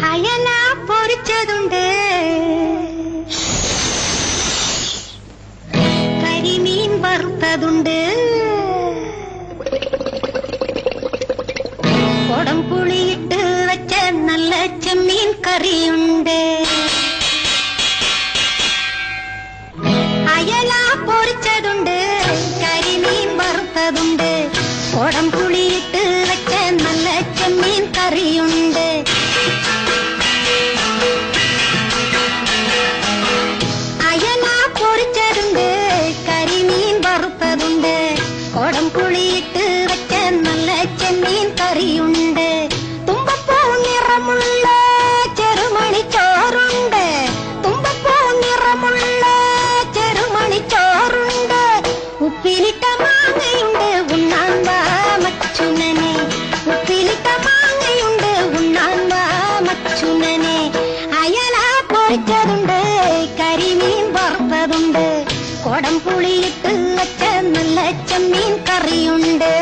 അയല പൊരിച്ചതുണ്ട്, കരിമീൻ വറുത്തതുണ്ട്, കൊടംപുളിയിട്ട് വെച്ച നല്ല ചെമ്മീൻ കറിയുണ്ട്. അയല പൊരിച്ചതുണ്ട്, കരിമീൻ വറുത്തതുണ്ട്, കൊടംപുളിയിട്ട് വെച്ച നല്ല ചെമ്മീൻ കറിയുണ്ട്. അയല പൊരിച്ചതുണ്ട്, കരിമീൻ വറുത്തതുണ്ട്, കൊടംപുളിയിട്ട് വെച്ച നല്ല ചെമ്മീൻ കറിയുണ്ട്. തുമ്പപ്പൂ നിറമുള്ള ചെറുമണിച്ചോറുണ്ട്, തുമ്പപ്പൂ നിറമുള്ള ചെറുമണിച്ചോറുണ്ട്. ഉപ്പിലിട്ട മാങ്ങയുണ്ട്, ഉണ്ണാൻ വാ മച്ചുനനെ, ഉപ്പിലിട്ട മാങ്ങയുണ്ട്, ഉണ്ണാൻ വാ മച്ചുനനെ. അയല പൊരിച്ചതുണ്ട്, കരിമീൻ വറുത്തതുണ്ട്, കൊടംപുളിയിട്ട് വെച്ച നല്ല ചെമ്മീൻ കറിയുണ്ട്.